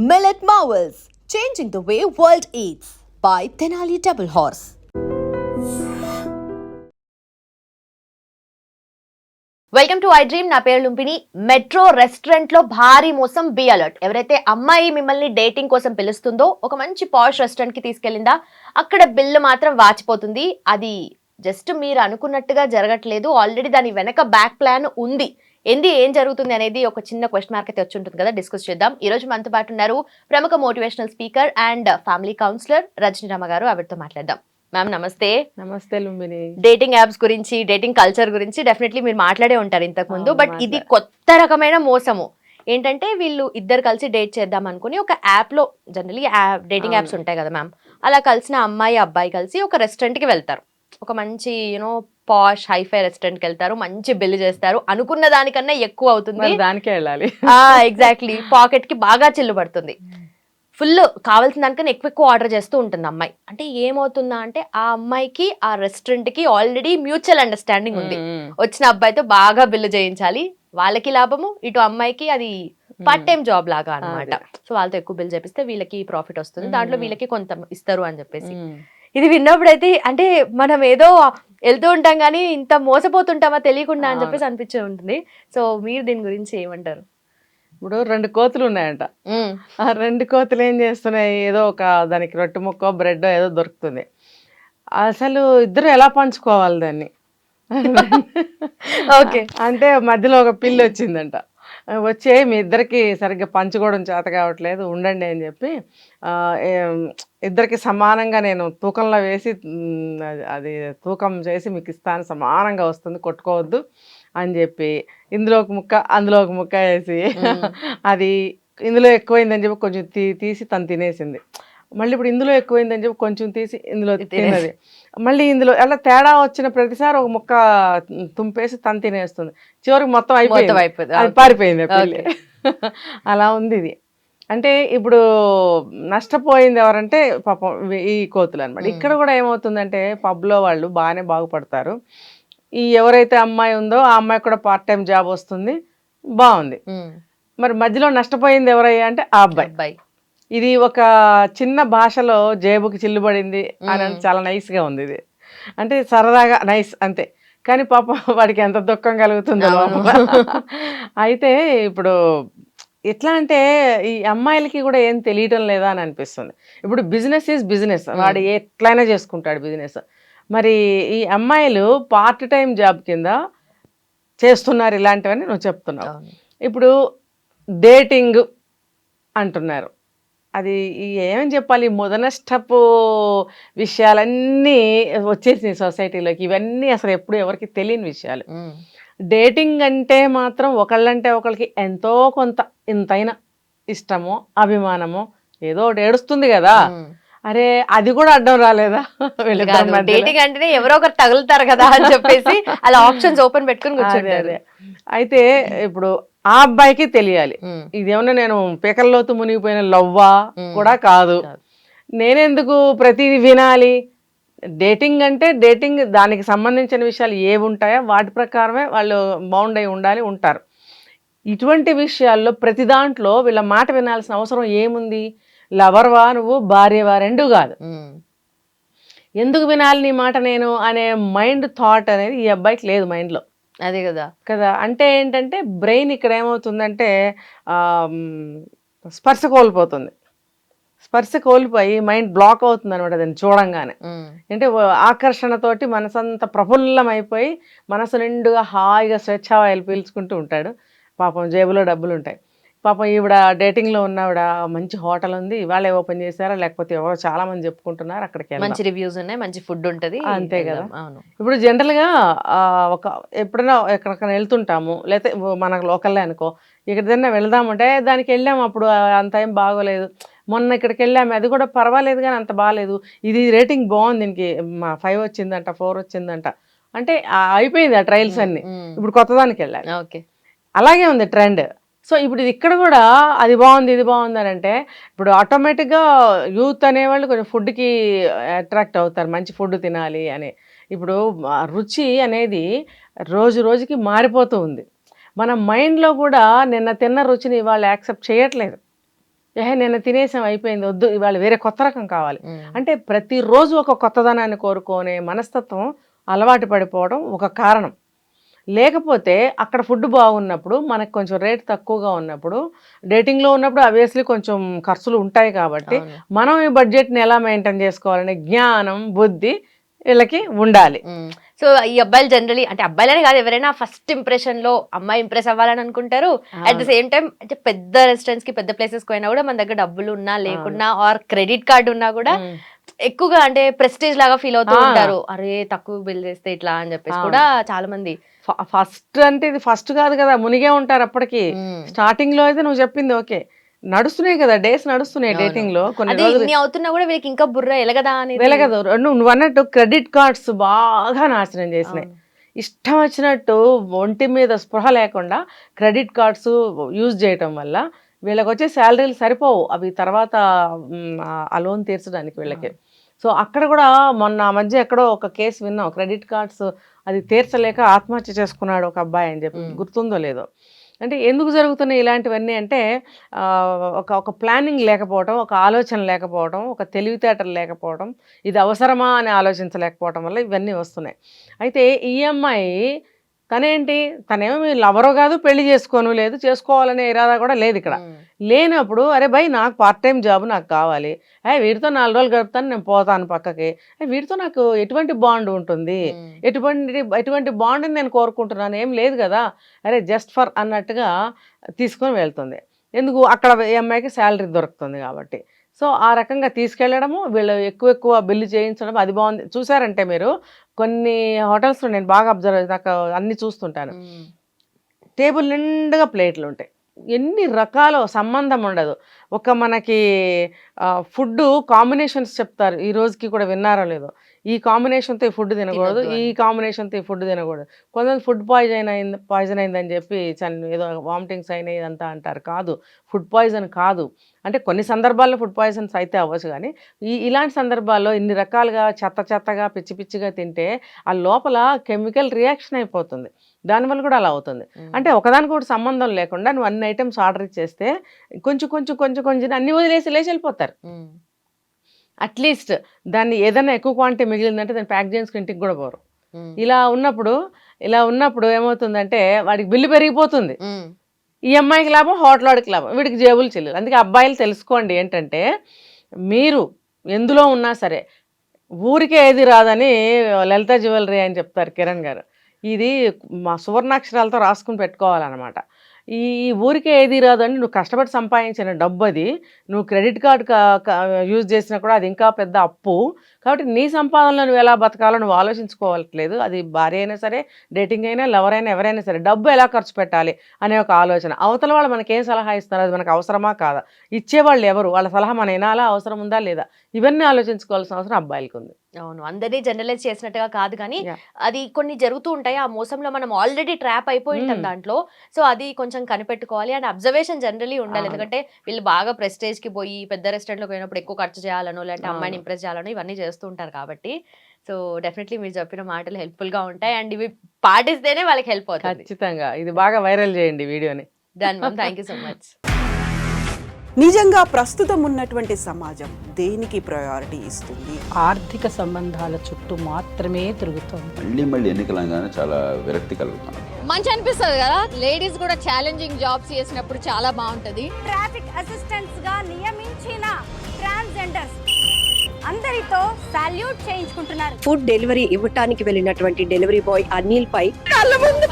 Millet Marvels, changing the way world eats by Tenali Double Horse. Welcome to I dream. నా పేరు లుంపిని. Metro restaurant లో భారీ మోసం, be alert. ఎవరైతే అమ్మాయి మిమ్మల్ని డేటింగ్ కోసం పిలుస్తుందో ఒక మంచి పాష్ రెస్టారెంట్ కి తీసుకెళ్ళిందా, అక్కడ బిల్లు మాత్రం వాచిపోతుంది. అది జస్ట్ మీరు అనుకున్నట్టుగా జరగట్లేదు, ఆల్రెడీ దాని వెనక బ్యాక్ ప్లాన్ ఉంది. ఏం జరుగుతుంది అనేది ఒక చిన్న క్వశ్చన్ మార్క్ అయితే వచ్చి ఉంటుంది కదా, డిస్కస్ చేద్దాం. ఈ రోజు మనతో పాటు ఉన్నారు ప్రముఖ motivational speaker and family counsellor Rajanirama గారు. ఆవిడతో మాట్లాడదాం. మ్యామ్ నమస్తే. నమస్తే లుంబిని. డేటింగ్ యాప్స్ గురించి, డేటింగ్ కల్చర్ గురించి డెఫినెట్లీ మీరు మాట్లాడే ఉంటారు ఇంతకు ముందు. బట్ ఇది కొత్త రకమైన మోసము. ఏంటంటే వీళ్ళు ఇద్దరు కలిసి డేట్ చేద్దాం అనుకుని ఒక యాప్ లో, జనరలీ డేటింగ్ యాప్స్ ఉంటాయి కదా మ్యామ్, అలా కలిసిన అమ్మాయి అబ్బాయి కలిసి ఒక రెస్టారెంట్ కి వెళ్తారు. ఒక మంచి పాష్ హైఫై రెస్టారెంట్ కి వెళ్తారు, మంచి బిల్ చేస్తారు. అనుకున్న దానికన్నా ఎక్కువ అవుతుంది, దానికే వెళ్ళాలి. ఎగ్జాక్ట్లీ. పాకెట్ కి బాగా చిల్లు పడుతుంది. ఫుల్ కావాల్సిన దానికన్నా ఎక్కువ ఆర్డర్ చేస్తూ ఉంటుంది అమ్మాయి. అంటే ఏమవుతుందా అంటే ఆ అమ్మాయికి ఆ రెస్టారెంట్ కి ఆల్రెడీ మ్యూచువల్ అండర్స్టాండింగ్ ఉంది. వచ్చిన అబ్బాయితో బాగా బిల్లు చేయించాలి, వాళ్ళకి లాభము, ఇటు అమ్మాయికి అది పార్ట్ టైం జాబ్ లాగా అన్నమాట. సో వాళ్ళతో ఎక్కువ బిల్ చేపిస్తే వీళ్ళకి ప్రాఫిట్ వస్తుంది, దాంట్లో వీళ్ళకి కొంత ఇస్తారు అని చెప్పేసి. ఇది విన్నప్పుడైతే అంటే మనం ఏదో వెళ్తూ ఉంటాం కానీ ఇంత మోసపోతుంటామా తెలియకుండా అని చెప్పేసి అనిపించే ఉంటుంది. సో మీరు దీని గురించి ఏమంటారు? ఇప్పుడు 2 కోతులు ఉన్నాయంట. ఆ 2 కోతులు ఏం చేస్తున్నాయి, ఏదో ఒక దానికి రొట్టె ముక్క బ్రెడ్ ఏదో దొరుకుతుంది. అసలు ఇద్దరు ఎలా పంచుకోవాలి దాన్ని? ఓకే. అంటే మధ్యలో ఒక పిల్లి వచ్చిందంట. వచ్చే మీ ఇద్దరికి సరిగ్గా పంచుకోవడం చేత కావట్లేదు, ఉండండి అని చెప్పి ఇద్దరికి సమానంగా నేను తూకంలో వేసి అది తూకం చేసి మీకు ఇస్తాను, సమానంగా వస్తుంది, కొట్టుకోవద్దు అని చెప్పి ఇందులో ఒక ముక్క అందులో ఒక ముక్క వేసి అది ఇందులో ఎక్కువైందని చెప్పి కొంచెం తీసి తను తినేసింది. మళ్ళీ ఇప్పుడు ఇందులో ఎక్కువైందని చెప్పి కొంచెం తీసి ఇందులో తిన్నది. మళ్ళీ ఇందులో అలా తేడా వచ్చిన ప్రతిసారి ఒక ముక్క తుంపేసి తను తినేస్తుంది. చివరికి మొత్తం అయిపోయింది, అది పారిపోయింది పెళ్ళి. అలా ఉంది ఇది. అంటే ఇప్పుడు నష్టపోయింది ఎవరంటే పాపం ఈ కోతులు అనమాట. ఇక్కడ కూడా ఏమవుతుందంటే పబ్లో వాళ్ళు బాగానే బాగుపడతారు. ఈ ఎవరైతే అమ్మాయి ఉందో ఆ అమ్మాయి కూడా పార్ట్ టైం జాబ్ వస్తుంది, బాగుంది. మరి మధ్యలో నష్టపోయింది ఎవరయ్యా అంటే ఆ అబ్బాయి. ఇది ఒక చిన్న భాషలో జేబుకి చిల్లుబడింది అని చాలా నైస్గా ఉంది ఇది. అంటే సరదాగా నైస్ అంతే, కానీ పాపం వాడికి ఎంత దుఃఖం కలుగుతుందో. అయితే ఇప్పుడు ఎట్లా అంటే ఈ అమ్మాయిలకి కూడా ఏం తెలియటం లేదా అని అనిపిస్తుంది. ఇప్పుడు బిజినెస్ ఈజ్ బిజినెస్, వాడు ఎట్లయినా చేసుకుంటాడు బిజినెస్. మరి ఈ అమ్మాయిలు పార్ట్ టైం జాబ్ కింద చేస్తున్నారు ఇలాంటివని నువ్వు చెప్తున్నావు. ఇప్పుడు డేటింగ్ అంటున్నారు, అది ఏమని చెప్పాలి, మొదనష్టపు విషయాలన్నీ వచ్చేసినాయి సొసైటీలోకి. ఇవన్నీ అసలు ఎప్పుడు ఎవరికి తెలియని విషయాలు. డేటింగ్ అంటే మాత్రం ఒకళ్ళంటే ఒకళ్ళకి ఎంతో కొంత ఇంతైనా ఇష్టమో అభిమానమో ఏదో ఒకటి ఏడుస్తుంది కదా. అరే అది కూడా అడ్డం రాలేదా? డేటింగ్ అంటేనే ఎవరో ఒకరు తగులుతారు కదా అని చెప్పేసి అలా ఆప్షన్స్ ఓపెన్ పెట్టుకుని కూర్చుంటారు. అయితే ఇప్పుడు ఆ అబ్బాయికి తెలియాలి, ఇదేమన్నా నేను పేకల్లోతు మునిగిపోయిన లవ్వా కూడా కాదు, నేనెందుకు ప్రతిదీ వినాలి. డేటింగ్ అంటే డేటింగ్, దానికి సంబంధించిన విషయాలు ఏవి ఉంటాయో వాటి ప్రకారమే వాళ్ళు బౌండ్ అయి ఉంటారు. ఇటువంటి విషయాల్లో ప్రతి దాంట్లో వీళ్ళ మాట వినాల్సిన అవసరం ఏముంది? లవర్వా నువ్వు, భార్యవా, రెండు కాదు. ఎందుకు వినాలి నీ మాట నేను అనే మైండ్ థాట్ అనేది ఈ అబ్బాయికి లేదు మైండ్లో. అదే కదా కదా. అంటే ఏంటంటే బ్రెయిన్ ఇక్కడ ఏమవుతుందంటే స్పర్శ కోల్పోతుంది. స్పర్శ కోల్పోయి మైండ్ బ్లాక్ అవుతుంది అనమాట దాన్ని చూడంగానే. అంటే ఆకర్షణతోటి మనసంతా ప్రఫుల్లం అయిపోయి మనసు నిండుగా హాయిగా స్వేచ్ఛావాయులు పీల్చుకుంటూ ఉంటాడు. పాపం జేబులో డబ్బులు ఉంటాయి. పాపం ఈవిడ డేటింగ్లో ఉన్నవిడ మంచి హోటల్ ఉంది, వాళ్ళే ఓపెన్ చేశారా లేకపోతే ఎవరో చాలా మంది చెప్పుకుంటున్నారు, అక్కడికి మంచి రివ్యూస్ ఉన్నాయి, మంచి ఫుడ్ ఉంటుంది, అంతే కదా. ఇప్పుడు జనరల్గా ఒక ఎప్పుడైనా ఎక్కడికైనా వెళ్తుంటాము, లేకపోతే మనకు లోకల్లే అనుకో, ఎక్కడికైనా వెళ్దామంటే దానికి వెళ్ళాము, అప్పుడు అంత ఏం బాగోలేదు. మొన్న ఇక్కడికి వెళ్ళాము, అది కూడా పర్వాలేదు కానీ అంత బాగాలేదు. ఇది రేటింగ్ బాగుంది, దీనికి 5 వచ్చిందంట, 4 వచ్చిందంట, అంటే అయిపోయింది ఆ ట్రయల్స్ అన్ని. ఇప్పుడు కొత్తదానికి వెళ్ళాలి. ఓకే, అలాగే ఉంది ట్రెండ్. సో ఇప్పుడు ఇది ఇక్కడ కూడా అది బాగుంది ఇది బాగుంది అని అంటే ఇప్పుడు ఆటోమేటిక్గా యూత్ అనేవాళ్ళు కొంచెం ఫుడ్కి అట్రాక్ట్ అవుతారు, మంచి ఫుడ్ తినాలి అని. ఇప్పుడు రుచి అనేది రోజు రోజుకి మారిపోతూ ఉంది. మన మైండ్లో కూడా నిన్న తిన్న రుచిని వాళ్ళు యాక్సెప్ట్ చేయట్లేదు. నేను తినేసాం అయిపోయింది వద్దు ఇవాళ వేరే కొత్త రకం కావాలి అంటే ప్రతిరోజు ఒక కొత్తదనాన్ని కోరుకునే మనస్తత్వం అలవాటు పడిపోవడం ఒక కారణం. లేకపోతే అక్కడ ఫుడ్ బాగున్నప్పుడు మనకు కొంచెం రేట్ తక్కువగా ఉన్నప్పుడు డేటింగ్లో ఉన్నప్పుడు అబ్వియస్లీ కొంచెం ఖర్చులు ఉంటాయి కాబట్టి మనం ఈ బడ్జెట్ని ఎలా మెయింటైన్ చేసుకోవాలనే జ్ఞానం బుద్ధి వీళ్ళకి ఉండాలి. సో ఈ అబ్బాయిలు జనరలీ అంటే అబ్బాయిలనే కాదు ఎవరైనా ఫస్ట్ ఇంప్రెషన్ లో అమ్మాయి ఇంప్రెస్ అవ్వాలని అనుకుంటారు. అట్ ద సేమ్ టైం అంటే పెద్ద రెస్టారెంట్స్ కి పెద్ద ప్లేసెస్ పోయినా కూడా మన దగ్గర డబ్బులు ఉన్నా లేకున్నా ఆర్ క్రెడిట్ కార్డు ఉన్నా కూడా ఎక్కువగా అంటే ప్రెస్టేజ్ లాగా ఫీల్ అవుతూ ఉంటారు. అరే తక్కువ బిల్ చేస్తే ఇట్లా అని చెప్పేసి కూడా చాలా మంది. ఫస్ట్ అంటే ఇది ఫస్ట్ కాదు కదా, మునిగే ఉంటారు అప్పటికి. స్టార్టింగ్ లో అయితే నువ్వు చెప్పింది ఓకే, నడుస్తున్నాయి కదా డేస్ నడుస్తున్నాయి డేటింగ్ లో కొన్ని రోజులు అవుతున్నా కూడా వీళ్ళకి ఇంకా బుర్ర ఎలగదా అని వెలగదు. నువ్వు అన్నట్టు క్రెడిట్ కార్డ్స్ బాగా నాశనం చేసినాయి. ఇష్టం వచ్చినట్టు ఒంటి మీద స్పృహ లేకుండా క్రెడిట్ కార్డ్స్ యూజ్ చేయటం వల్ల వీళ్ళకి వచ్చే శాలరీలు సరిపోవు అవి తర్వాత ఆ లోన్ తీర్చడానికి వీళ్ళకి. సో అక్కడ కూడా మొన్న మధ్య ఎక్కడో ఒక కేసు విన్నాం, క్రెడిట్ కార్డ్స్ అది తీర్చలేక ఆత్మహత్య చేసుకున్నాడు ఒక అబ్బాయి అని చెప్పి, గుర్తుందో లేదో. అంటే ఎందుకు జరుగుతున్నాయి ఇలాంటివన్నీ అంటే ఒక ప్లానింగ్ లేకపోవడం, ఒక ఆలోచన లేకపోవడం, ఒక తెలివితేటలు లేకపోవడం, ఇది అవసరమా అని ఆలోచించలేకపోవడం వల్ల ఇవన్నీ వస్తున్నాయి. అయితే ఈ అమ్మాయి తనేంటి, తనేమో మీరు లవరో కాదు, పెళ్లి చేసుకోను లేదు, చేసుకోవాలనే ఇరాదా కూడా లేదు ఇక్కడ. లేనప్పుడు అరే భయ్ నాకు పార్ట్ టైం జాబ్ నాకు కావాలి, వీటితో 4 రోజులు గడుపుతాను నేను పోతాను పక్కకి, వీటితో నాకు ఎటువంటి బాండ్ ఉంటుంది, ఎటువంటి బాండ్ని నేను కోరుకుంటున్నాను ఏం లేదు కదా, అరే జస్ట్ ఫర్ అన్నట్టుగా తీసుకొని వెళ్తుంది. ఎందుకు అక్కడ ఈ అమ్మాయికి శాలరీ దొరుకుతుంది కాబట్టి. సో ఆ రకంగా తీసుకెళ్ళడము, వీళ్ళు ఎక్కువ బిల్లు చేయించడం అది బాగుంది. చూసారంటే మీరు కొన్ని హోటల్స్లో నేను బాగా అబ్జర్వ్ నాకు అన్ని చూస్తుంటాను, టేబుల్ నిండుగా ప్లేట్లు ఉంటాయి, ఎన్ని రకాల సంబంధం ఉండదు. ఒక మనకి ఫుడ్ కాంబినేషన్స్ చెప్తారు, ఈ రోజుకి కూడా విన్నారో లేదో, ఈ కాంబినేషన్తో ఈ ఫుడ్ తినకూడదు, ఈ కాంబినేషన్తో ఈ ఫుడ్ తినకూడదు. కొంతమంది ఫుడ్ పాయిజన్ అయిందని చెప్పి ఏదో వామిటింగ్స్ అయినాయి ఇదంతా అంటారు. కాదు, ఫుడ్ పాయిజన్ కాదు. అంటే కొన్ని సందర్భాల్లో ఫుడ్ పాయిజన్స్ అయితే అవ్వచ్చు, కానీ ఇలాంటి సందర్భాల్లో ఇన్ని రకాలుగా చెత్తగా పిచ్చిగా తింటే ఆ లోపల కెమికల్ రియాక్షన్ అయిపోతుంది, దానివల్ల కూడా అలా అవుతుంది. అంటే ఒకదానికి కూడా సంబంధం లేకుండా నువ్వు అన్ని ఐటమ్స్ ఆర్డర్ ఇచ్చేస్తే కొంచెం అన్ని వదిలేసి లేచి వెళ్ళిపోతారు. అట్లీస్ట్ దాన్ని ఏదైనా ఎక్కువ క్వాంటిటీ మిగిలిందంటే దాన్ని ప్యాక్ చేసుకుని ఇంటికి కూడా పోరు. ఇలా ఉన్నప్పుడు ఏమవుతుందంటే వాడికి బిల్లు పెరిగిపోతుంది. ఈ అమ్మాయికి లాభం, హోటల్ వాడికి లాభం, వీడికి జేబులు చెల్లెలు. అందుకే అబ్బాయిలు తెలుసుకోండి ఏంటంటే, మీరు ఎందులో ఉన్నా సరే ఊరికే ఏది రాదని లలిత జ్యువెలరీ అని చెప్తారు కిరణ్ గారు, ఇది మా సువర్ణాక్షరాలతో రాసుకుని పెట్టుకోవాలన్నమాట. ఈ ఊరికే ఏది రాదని నువ్వు కష్టపడి సంపాదించిన డబ్బు, అది నువ్వు క్రెడిట్ కార్డు యూజ్ చేసినా కూడా అది ఇంకా పెద్ద అప్పు. కాబట్టి నీ సంపాదనలో నువ్వు ఎలా బతకాలో నువ్వు ఆలోచించుకోవట్లేదు. అది భార్య అయినా సరే, డేటింగ్ అయినా, లవర్ అయినా, ఎవరైనా సరే డబ్బు ఎలా ఖర్చు పెట్టాలి అనే ఒక ఆలోచన. అవతల వాళ్ళు మనకేం సలహా ఇస్తున్నారు, అది మనకు అవసరమా కాదా, ఇచ్చేవాళ్ళు ఎవరు, వాళ్ళ సలహా మన వినాలా, అవసరం ఉందా లేదా, ఇవన్నీ ఆలోచించుకోవాల్సిన అవసరం అబ్బాయిలకి ఉంది. అవును, అందరినీ జనరలైజ్ చేసినట్టుగా కాదు, కానీ అది కొన్ని జరుగుతూ ఉంటాయి. ఆ మోసంలో మనం ఆల్రెడీ ట్రాప్ అయిపోయి ఉంటాం దాంట్లో. సో అది కొంచెం కనిపెట్టుకోవాలి అండ్ అబ్జర్వేషన్ జనరలీ ఉండాలి. ఎందుకంటే వీళ్ళు బాగా ప్రెస్టేజ్ కి పోయి పెద్ద రెస్టారెంట్ లో పోయినప్పుడు ఎక్కువ ఖర్చు చేయాలనో, లేదంటే అమ్మాయిని ఇంప్రెస్ చేయాలనో ఇవన్నీ చేస్తూ ఉంటారు. కాబట్టి సో డెఫినెట్లీ మీరు చెప్పిన మాటలు హెల్ప్ఫుల్ గా ఉంటాయి అండ్ ఇవి పాటిస్తేనే వాళ్ళకి హెల్ప్ అవుతుంది. ఖచ్చితంగా ఇది బాగా వైరల్ చేయండి వీడియోని. Done ma'am, thank you so much. నిజంగా ప్రస్తుతం ఉన్నటువంటి సమాజం దేనికి ప్రయారిటీ ఇస్తుంది? ఆర్థిక సంబంధాల చుట్టూ మాత్రమే తిరుగుతోంది. మళ్ళీ ఎన్నికలంగానే చాలా విరక్తి కలుగుతాను. మంచి అనిపిస్తుంది కదా, లేడీస్ కూడా ఛాలెంజింగ్ జాబ్స్ చేసినప్పుడు చాలా బాగుంటది. ట్రాఫిక్ అసిస్టెంట్స్ గా నియమించిన ట్రాన్స్జెండర్స్ అందరితో సాల్యూట్ చేయించుకుంటున్నారు. ఫుడ్ డెలివరీ ఇవ్వటానికి వెళ్ళినటువంటి డెలివరీ బాయ్ అనిల్ పై కళ్ళ ముందు